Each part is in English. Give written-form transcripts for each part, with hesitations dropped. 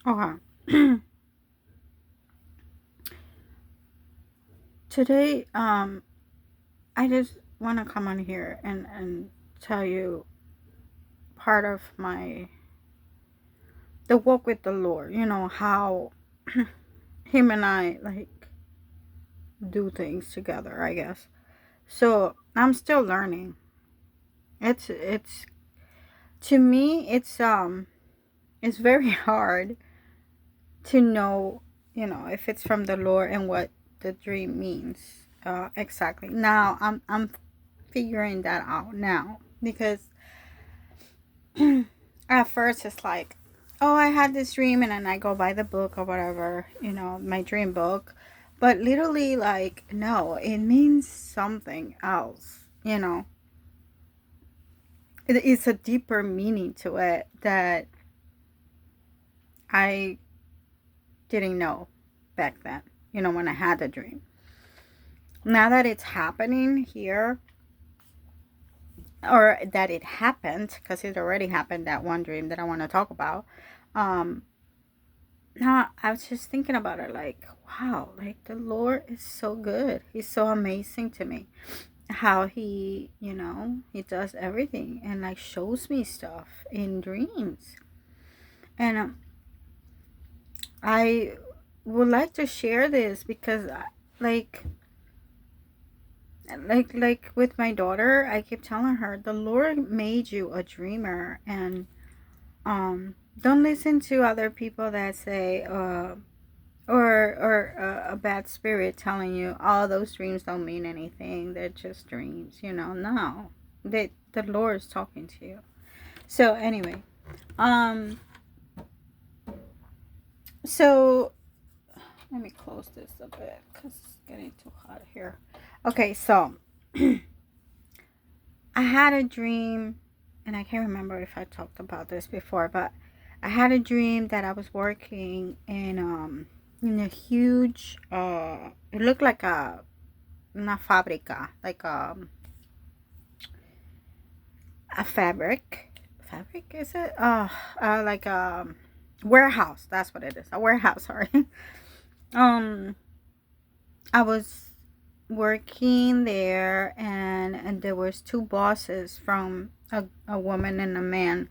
Okay. Today, I just want to come on here and tell you part of my the walk with the Lord. You know how him and I like do things together. I guess so. I'm still learning. It's to me it's very hard to know, if it's from the Lord and what the dream means exactly. Now I'm figuring that out now because at first it's like, oh, I had this dream, and then I go buy the book or whatever, my dream book. But literally, like, no, it means something else. It's a deeper meaning to it that I didn't know back then, when I had the dream. Now that it's happening here, or that it happened, because it already happened, that one dream that I want to talk about. um now I was just thinking about it, like, wow, like the Lord is so good. He's so amazing to me. How he does everything and like shows me stuff in dreams. And I would like to share this because like like with my daughter, I keep telling her the Lord made you a dreamer. And don't listen to other people that say or a bad spirit telling you, oh, those dreams don't mean anything, they're just dreams. No, the Lord is talking to you. So anyway, um so let me close this a bit because it's getting too hot here. Okay, so I had a dream, and I can't remember if I talked about this before, but I had a dream that I was working in a huge it looked like a una fábrica, like a fabric, is it? Like a warehouse. That's what it is. A warehouse. Sorry. um, I was working there, and there was two bosses, from a woman and a man,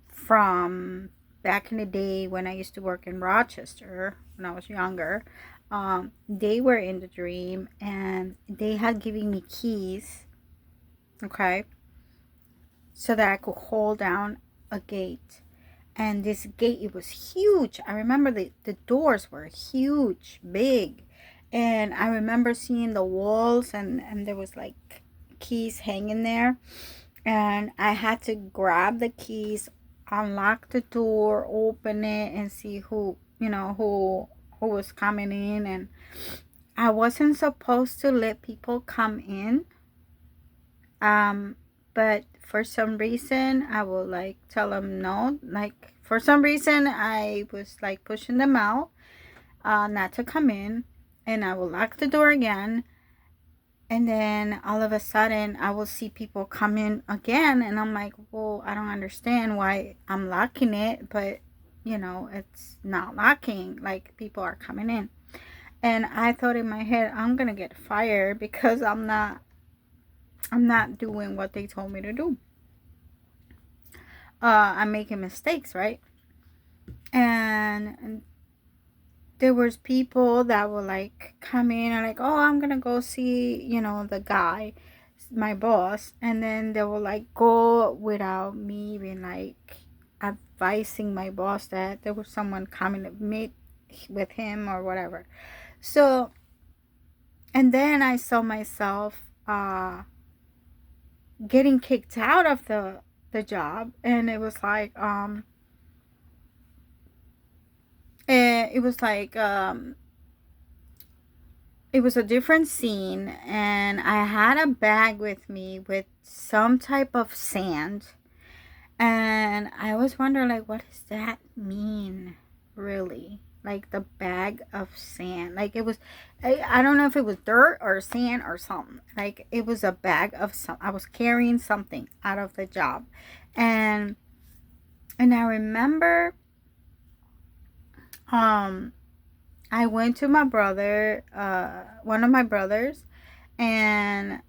from back in the day when I used to work in Rochester when I was younger. They were in the dream, and they had given me keys. Okay, so that I could hold down a gate. And this gate, it was huge. I remember the doors were huge, big. And I remember seeing the walls, and there was like keys hanging there. And I had to grab the keys, unlock the door, open it, and see who was coming in. And I wasn't supposed to let people come in. Um, but for some reason, I will like tell them no. Like, for some reason, I was like pushing them out, not to come in, and I will lock the door again. And then all of a sudden, I will see people come in again, and I'm like, well, I don't understand why I'm locking it, but it's not locking. Like, people are coming in. And I thought in my head, I'm gonna get fired because I'm not doing what they told me to do. I'm making mistakes, right? And there was people that were like come in and like, oh, I'm gonna go see, the guy, my boss. And then they will like go without me even like advising my boss that there was someone coming to meet with him or whatever. So, and then I saw myself getting kicked out of the job. And it was like it was like it was a different scene, and I had a bag with me with some type of sand. And I was wondering, like, what does that mean, really? Like, the bag of sand. Like, it was, I don't know if it was dirt or sand or something. Like, it was a bag of some, I was carrying something out of the job. And I remember um I went to my brother, one of my brothers, and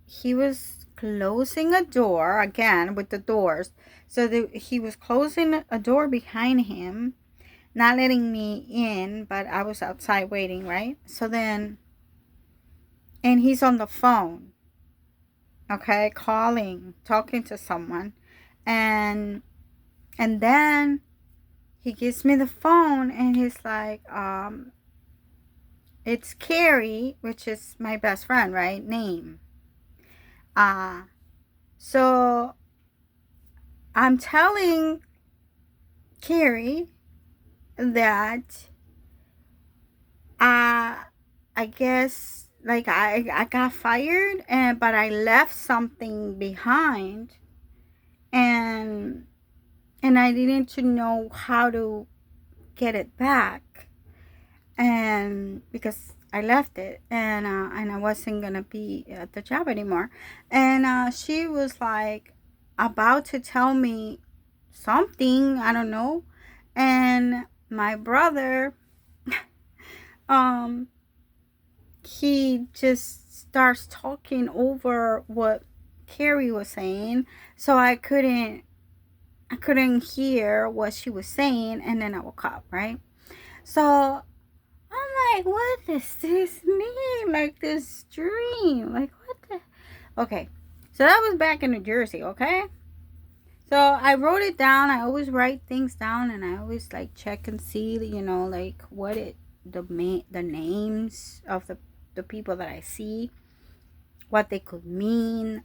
he was closing a door again with the doors. So he was closing a door behind him, not letting me in, but I was outside waiting, right? So then, and he's on the phone, okay, calling, talking to someone, and then he gives me the phone, and he's like, it's Carrie, which is my best friend, right? Name. Uh, so I'm telling Carrie that I guess like I got fired, and but I left something behind, and I didn't to know how to get it back, and because I left it, and I wasn't gonna be at the job anymore, and she was like about to tell me something, I don't know, and my brother, um he just starts talking over what Carrie was saying, so I couldn't hear what she was saying, and then I woke up, right? So I'm like, what does this mean? Like this dream? Like what the? Okay, so that was back in New Jersey, okay? So I wrote it down. I always write things down, and I always like check and see, like what it the names of the people that I see, what they could mean,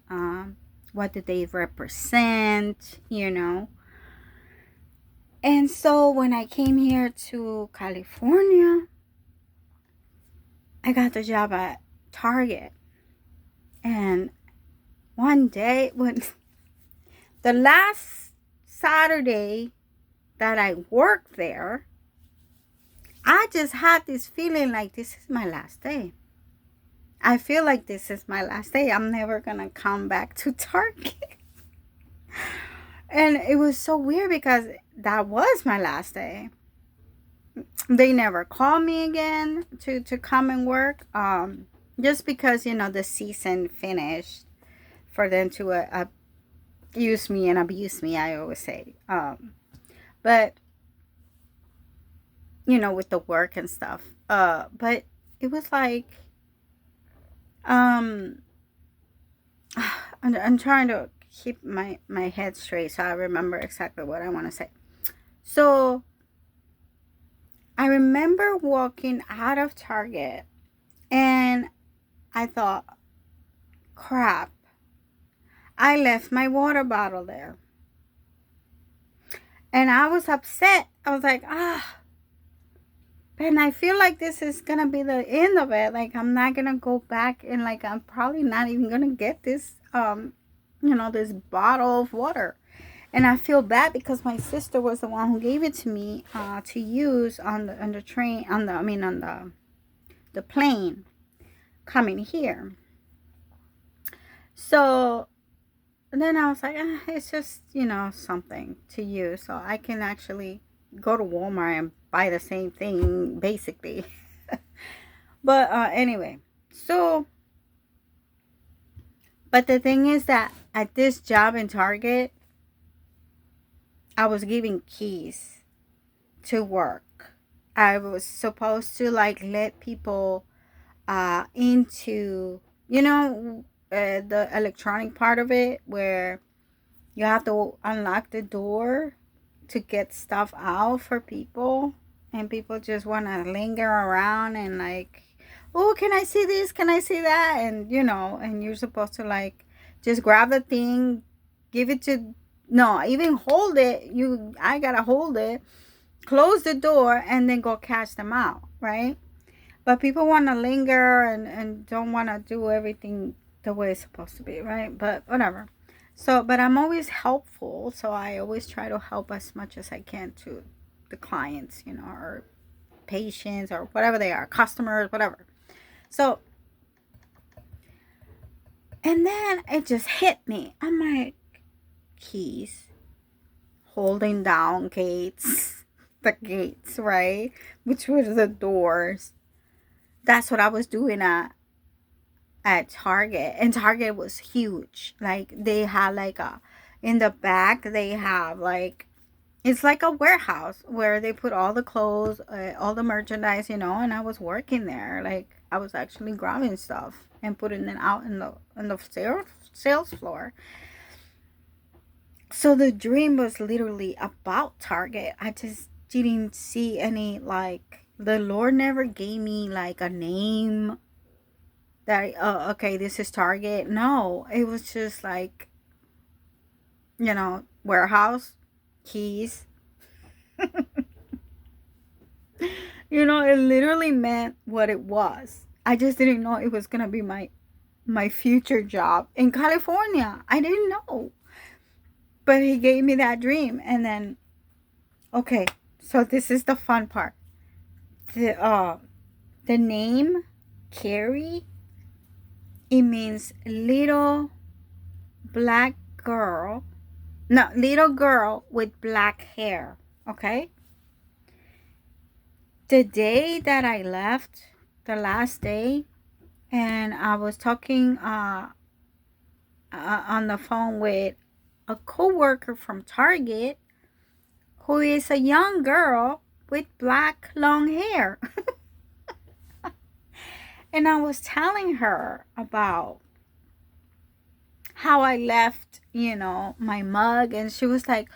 what did they represent. And so when I came here to California, I got the job at Target. And one day, when the last Saturday that I worked there, I just had this feeling like this is my last day. I feel like this is my last day. I'm never gonna come back to Target. And it was so weird because that was my last day. They never called me again to come and work. Just because the season finished for them to use me and abuse me, I always say. But with the work and stuff. But it was like, I'm trying to keep my head straight so I remember exactly what I want to say. So I remember walking out of Target, and I thought, crap, I left my water bottle there. And I was upset. I was like, and I feel like this is going to be the end of it. Like, I'm not going to go back, and like, I'm probably not even going to get this, this bottle of water. And I feel bad because my sister was the one who gave it to me to use on the train, on the plane coming here. So then I was like, it's just, something to use. So I can actually go to Walmart and buy the same thing, basically. But anyway, so, but the thing is that at this job in Target, I was giving keys to work. I was supposed to like let people into, the electronic part of it, where you have to unlock the door to get stuff out for people, and people just want to linger around and like, oh, can I see this, can I see that, and and you're supposed to like just grab the thing, give it to, no, even hold it, I gotta hold it, close the door, and then go catch them out, right? But people want to linger and don't want to do everything the way it's supposed to be, right? But whatever. So, but I'm always helpful, so I always try to help as much as I can to the clients, or patients, or whatever they are, customers, whatever. So, and then it just hit me. I'm like, keys, holding down gates, the gates, right? Which were the doors. That's what I was doing at Target. And Target was huge. Like they had like a in the back they have like it's like a warehouse where they put all the clothes, all the merchandise, and I was working there. Like I was actually grabbing stuff and putting it out in the sales floor. So the dream was literally about Target. I just didn't see any, like, the Lord never gave me like a name that, okay, this is Target. No, it was just like, warehouse, keys. It literally meant what it was. I just didn't know it was gonna be my future job in California. I didn't know. But he gave me that dream, and then, okay, so this is the fun part. The name Carrie, it means little black girl. No, little girl with black hair. Okay? The day that I left, the last day, and I was talking on the phone with a coworker from Target who is a young girl with black long hair. And I was telling her about how I left, my mug, and she was like,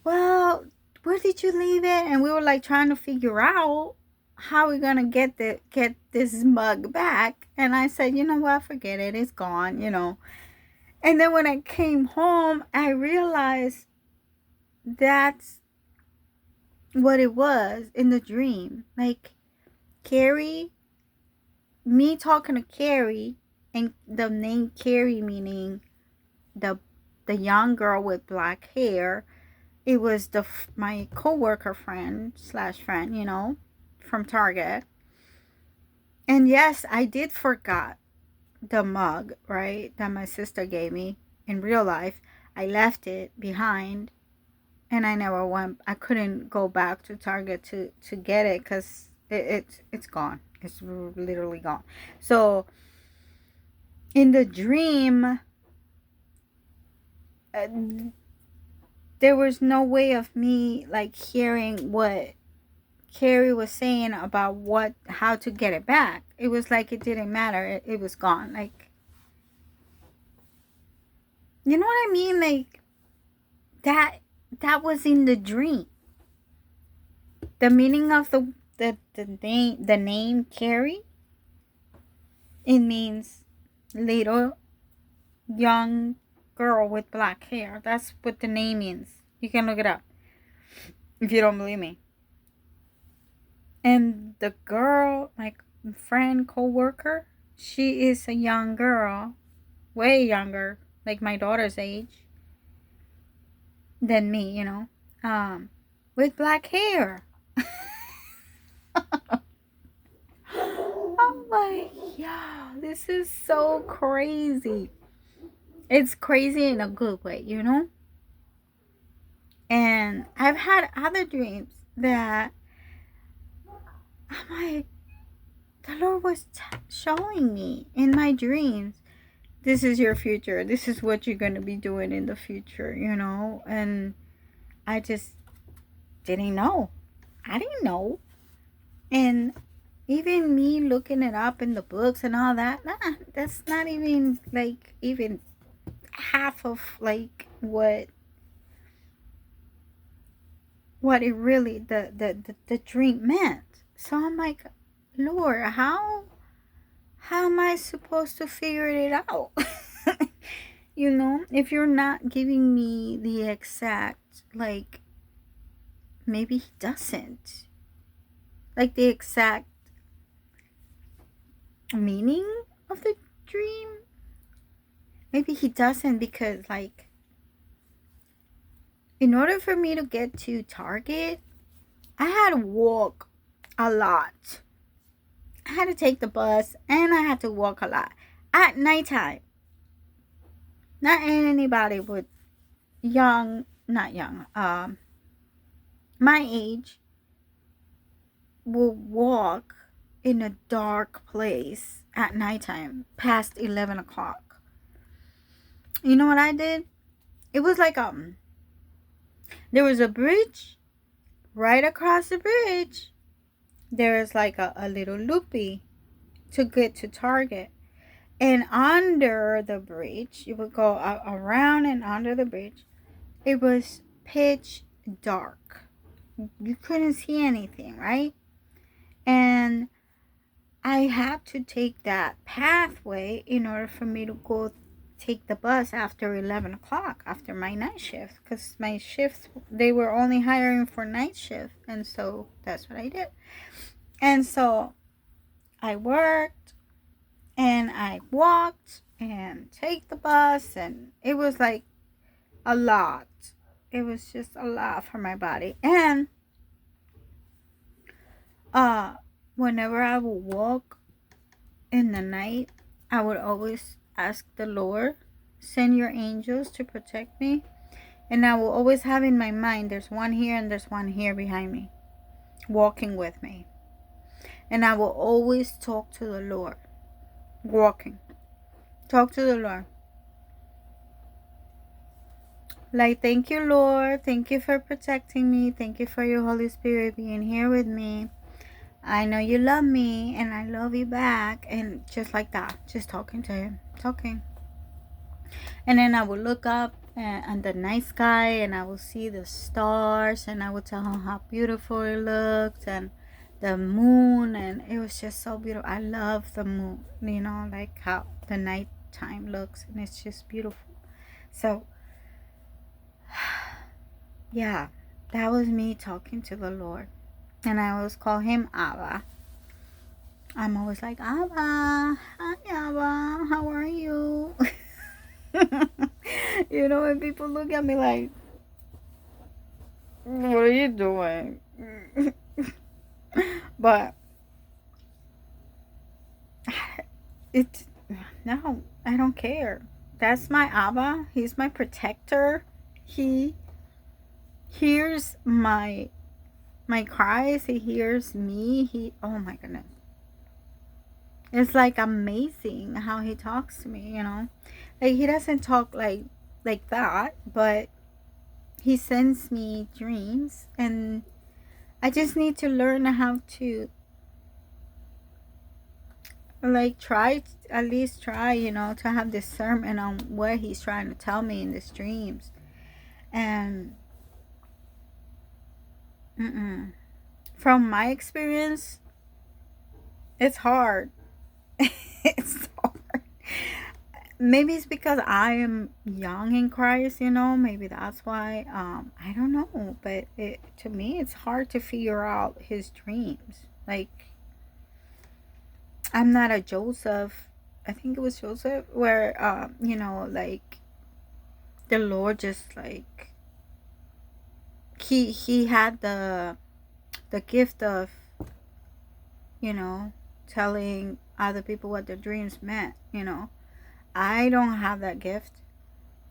well, where did you leave it? And we were like trying to figure out how we're gonna get this mug back. And I said, you know what, forget it, it's gone. And then when I came home, I realized that's what it was in the dream. Like, Carrie, me talking to Carrie, and the name Carrie meaning the young girl with black hair. It was my coworker friend slash friend, from Target. And yes, I did forgot the mug, right, that my sister gave me in real life. I left it behind, and I couldn't go back to Target to get it because it's gone. It's literally gone. So in the dream, there was no way of me like hearing what Carrie was saying about how to get it back. It was like it didn't matter. It was gone. Like, you know what I mean? Like, that was in the dream. The meaning of the name Carrie, it means little young girl with black hair. That's what the name means. You can look it up if you don't believe me. And the girl, my friend, co-worker, she is a young girl, way younger, like my daughter's age than me, with black hair. I'm like, yeah, this is so crazy. It's crazy in a good way, And I've had other dreams that I'm like, the Lord was showing me in my dreams, this is your future. This is what you're going to be doing in the future, And I just didn't know. I didn't know. And even me looking it up in the books and all that, that's not even like even half of like what it really the dream meant. So I'm like, Lord, how am I supposed to figure it out? If you're not giving me the exact, like, maybe he doesn't, like, the exact meaning of the dream. Maybe he doesn't, because, like, in order for me to get to Target, I had to walk a lot. I had to take the bus, and I had to walk a lot at nighttime. Not anybody with not young, my age will walk in a dark place at nighttime past 11 o'clock. You know what I did? It was like there was a bridge. Right across the bridge there is like a little loopy to get to Target. And under the bridge, you would go around and under the bridge. It was pitch dark. You couldn't see anything, right? And I had to take that pathway in order for me to go take the bus after 11 o'clock, after my night shift. Because my shifts, they were only hiring for night shift. And so that's what I did. And so I worked and I walked and take the bus. And it was like a lot. It was just a lot for my body. And whenever I would walk in the night, I would always ask the Lord, send your angels to protect me. And I will always have in my mind, there's one here and there's one here behind me, walking with me. And I will always talk to the Lord, walking. Talk to the Lord. Like, thank you, Lord. Thank you for protecting me. Thank you for your Holy Spirit being here with me. I know you love me and I love you back. And just like that, just talking to him, talking. And then I would look up at the night sky and I would see the stars and I would tell him how beautiful it looked and the moon, and it was just so beautiful. I love the moon, you know, like how the nighttime looks, and it's just beautiful. So yeah, that was me talking to the Lord. And I always call him Abba. I'm always like, Abba, hi Abba, how are you? You know, when people look at me like, what are you doing? But no, I don't care. That's my Abba. He's my protector. He hears my cries. He hears me. Oh my goodness. It's like amazing how he talks to me, you know. Like, he doesn't talk like that, but he sends me dreams, and I just need to learn how to like at least try, you know, to have discernment on what he's trying to tell me in these dreams. And from my experience, it's hard. It's hard. Maybe it's because I am young in Christ, you know. Maybe that's why. I don't know, but to me, it's hard to figure out his dreams. Like, I'm not a Joseph. I think it was Joseph, where you know, like the Lord just like he had the gift of, you know, telling other people what their dreams meant, you know. I don't have that gift.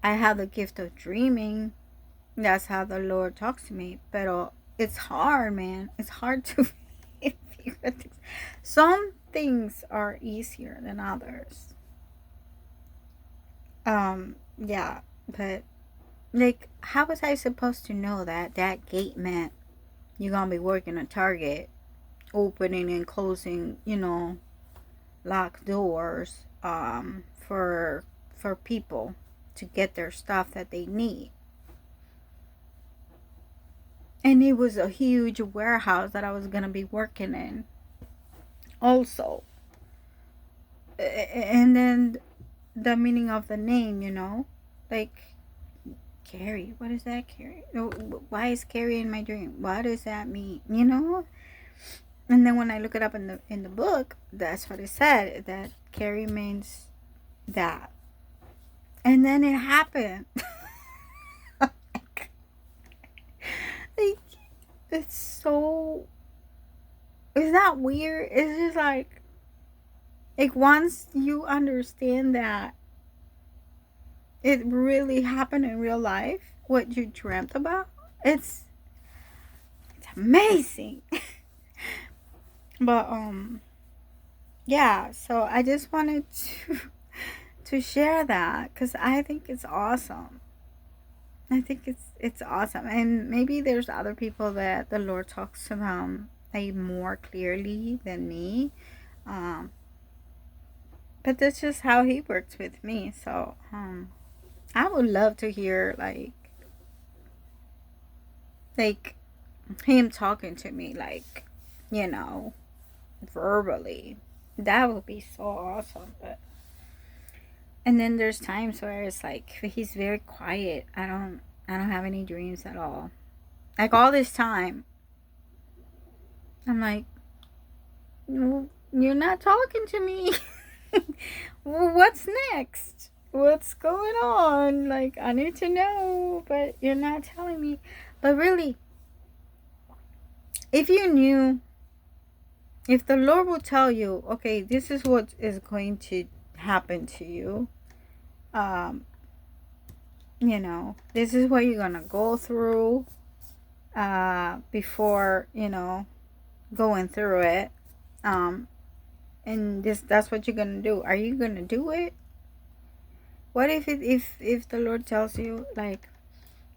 I have the gift of dreaming. That's how the Lord talks to me. But it's hard, man. It's hard to figure things. Some things are easier than others. Yeah, but like, how was I supposed to know that that gate meant you're gonna be working at Target, opening and closing, you know, locked doors, for people to get their stuff that they need. And it was a huge warehouse that I was gonna be working in also. And then the meaning of the name, you know, like Carrie. What is that, Carrie? Why is Carrie in my dream? What does that mean? You know. And then when I look it up in the book, that's what it said, that Carrie means that. And then it happened. Like, it's so. Is that weird? It's just like once you understand that it really happened in real life, what you dreamt about, it's amazing. But yeah, so I just wanted to to share that because I think it's awesome. I think it's awesome, and maybe there's other people that the Lord talks to them like more clearly than me. Um, but that's just how He works with me. So I would love to hear like Him talking to me, like, you know, verbally. That would be so awesome. But and then there's times where it's like He's very quiet. I don't have any dreams at all. Like all this time, I'm like, You're not talking to me. Well, what's next? What's going on? Like, I need to know, but you're not telling me. But really, if you knew, if the Lord will tell you, okay, this is what is going to happen to you, um, this is what you're going to go through before, going through it. Um, and that's what you're gonna do. Are you gonna do it? What if the Lord tells you, like,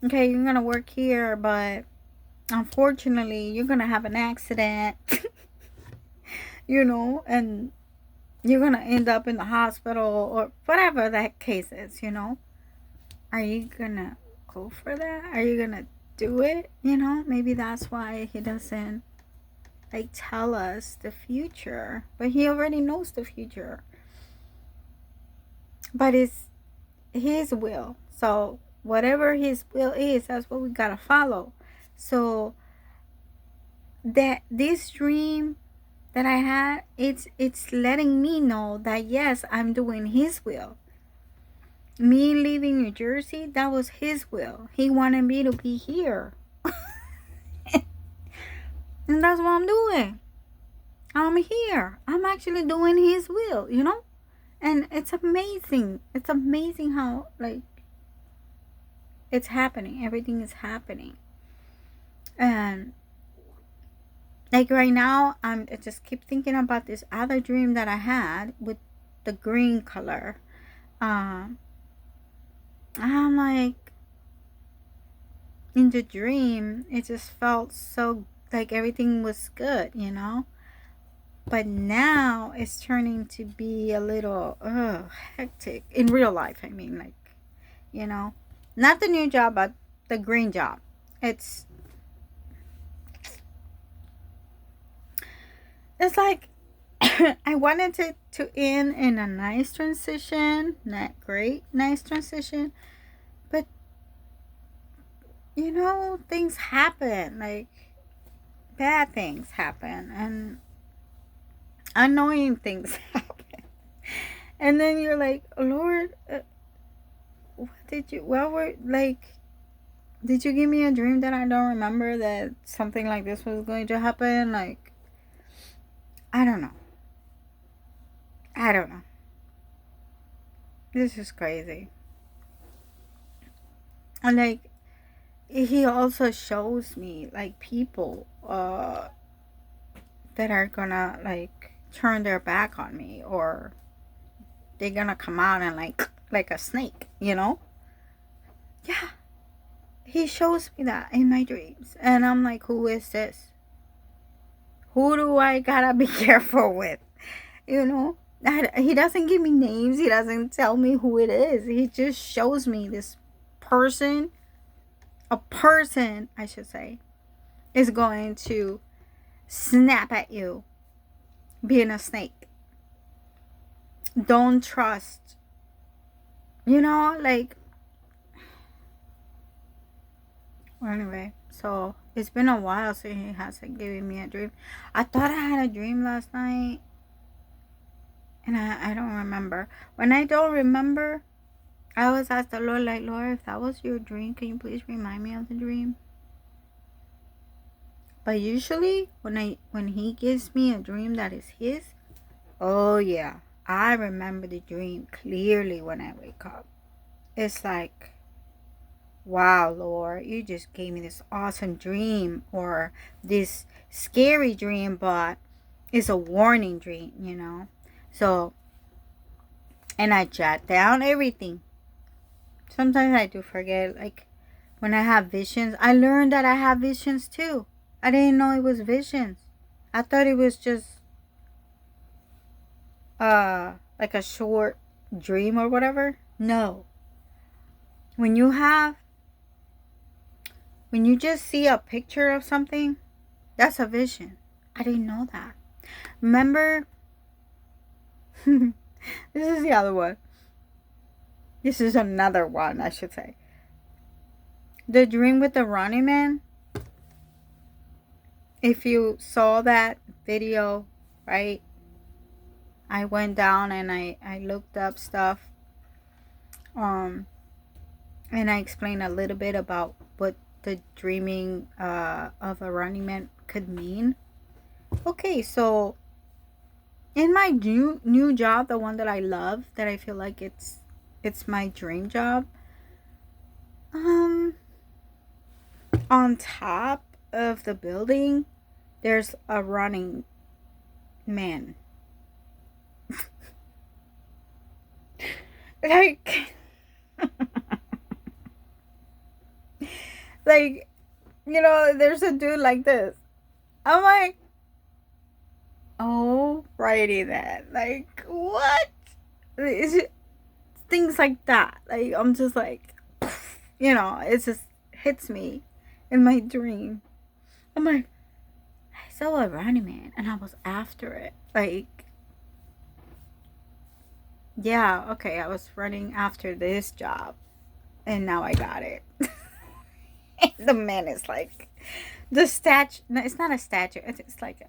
okay, you're gonna work here, but unfortunately you're gonna have an accident, and you're gonna end up in the hospital or whatever that case is. Are you gonna go for that? Are you gonna do it? Maybe that's why He doesn't like tell us the future, but He already knows the future. But it's His will. So whatever His will is, that's what we gotta follow. So that this dream that I had, it's letting me know that yes, I'm doing His will. Me leaving New Jersey, that was His will. He wanted me to be here. And that's what I'm doing. I'm here. I'm actually doing His will. And it's amazing. It's amazing how, like, it's happening. Everything is happening. And like right now, I just keep thinking about this other dream that I had with the green color. I'm like, in the dream, it just felt so like everything was good. But now it's turning to be a little hectic in real life. I mean, like, not the new job, but the green job. It's like I wanted to end in a nice transition, not great, nice transition, but things happen, like bad things happen, and annoying things happen, and then you're like, Lord, what were like? Did you give me a dream that I don't remember that something like this was going to happen? Like, I don't know. I don't know. This is crazy. And like, He also shows me like people that are gonna like turn their back on me, or they're gonna come out and like a snake. Yeah, He shows me that in my dreams, and I'm like, who is this? Who do I gotta be careful with? He doesn't give me names. He doesn't tell me who it is. He just shows me this person. A person, I should say, is going to snap at you being a snake. Don't trust. Like, well, anyway, so it's been a while since He hasn't given me a dream. I thought I had a dream last night, and I don't remember. When I don't remember, I always ask the Lord, like, Lord, if that was your dream, can you please remind me of the dream? But usually, when He gives me a dream that is His, oh yeah, I remember the dream clearly when I wake up. It's like, wow, Lord, you just gave me this awesome dream, or this scary dream, but It's a warning dream, you know. So, and I jot down everything. Sometimes I do forget, like when I have visions. I learned that I have visions too. I didn't know it was visions. I thought it was just like a short dream or whatever. No. When you have when you just see a picture of something, that's a vision. I didn't know that. Remember this is the other one. This is another one, I should say. The dream with the Running Man. If you saw that video, right? I went down and I looked up stuff. And I explained a little bit about what the dreaming of a running man could mean. Okay, so in my new job, the one that I love, that I feel like it's my dream job. On top of the building, there's a running man. Like, like, you know, there's a dude like this. I'm like, oh, righty then. Like, what? Is it things like that? Like, I'm just like, you know, it just hits me in my dream. I'm like, I saw a Running Man and I was after it. Like, yeah, okay, I was running after this job and now I got it. The man is like, the statue, no, it's not a statue, it's like,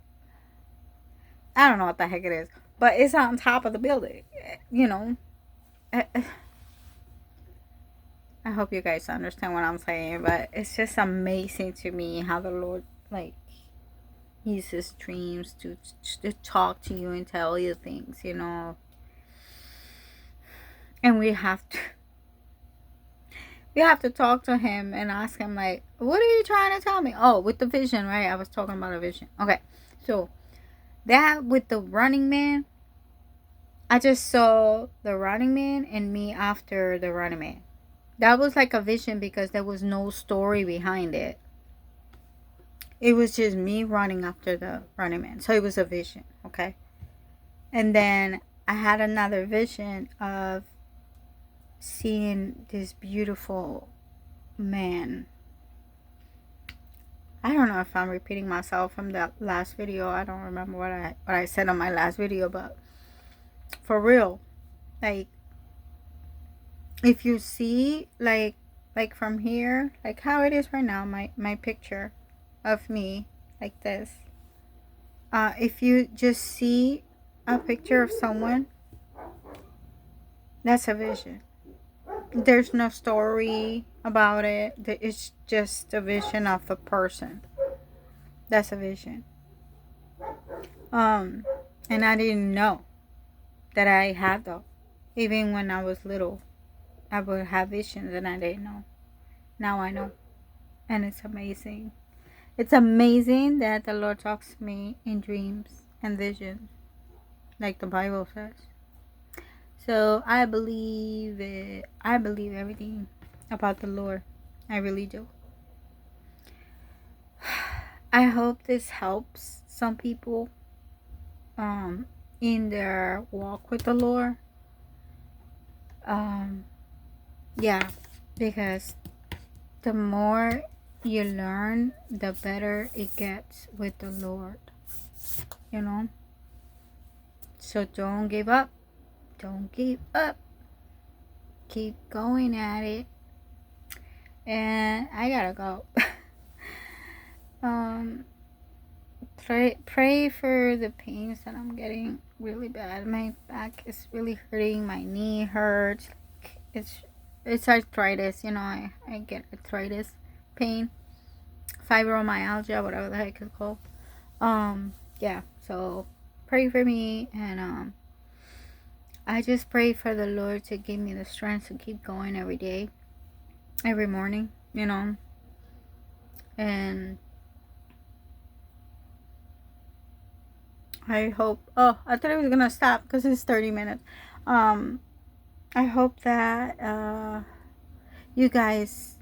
I don't know what the heck it is, but it's on top of the building, you know. I hope you guys understand what I'm saying, but it's just amazing to me how the Lord, like, uses dreams to talk to you and tell you things, you know. And we have to talk to him and ask him, like, what are you trying to tell me? Oh, with the vision, right? I was talking about a vision. Okay, so that with the Running Man, I just saw the Running Man and me after the Running Man. That was like a vision because there was no story behind it. It was just me running after the Running Man. So it was a vision, okay? And then I had another vision of seeing this beautiful man. I don't know if I'm repeating myself from that last video. I don't remember what I said on my last video, but for real, like, if you see like from here, like how it is right now, my picture of me like this, if you just see a picture of someone, that's a vision. There's no story about it. It's just a vision of a person. That's a vision. And I didn't know that I had those. Even when I was little, I would have visions and I didn't know. Now I know. And it's amazing. It's amazing that the Lord talks to me in dreams and visions, like the Bible says. So I believe it. I believe everything about the Lord. I really do. I hope this helps some people in their walk with the Lord. Yeah, because the more you learn, the better it gets with the Lord, you know. So don't give up. Don't give up. Keep going at it. And I gotta go. Pray for the pains that I'm getting really bad. My back is really hurting. My knee hurts. It's arthritis, you know. I get arthritis pain, fibromyalgia, whatever the heck it's called. Yeah. So pray for me, and I just pray for the Lord to give me the strength to keep going every day, every morning, you know. And I hope. Oh, I thought it was gonna stop because it's 30 minutes. Um, I hope that you guys,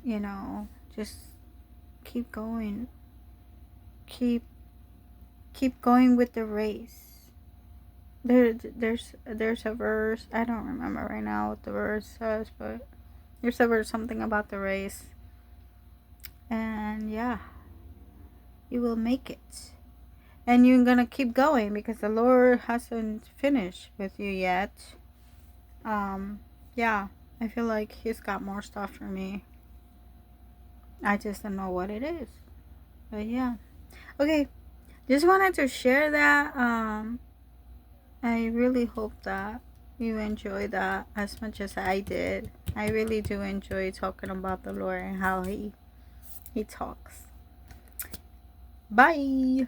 just keep going. Keep keep going with the race. There's a verse. I don't remember right now what the verse says, but there's a verse something about the race. And yeah, you will make it. And you're gonna keep going because the Lord hasn't finished with you yet. Yeah, I feel like He's got more stuff for me. I just don't know what it is. But yeah. Okay, just wanted to share that. I really hope that you enjoy that as much as I did. I really do enjoy talking about the Lord and how He talks. Bye.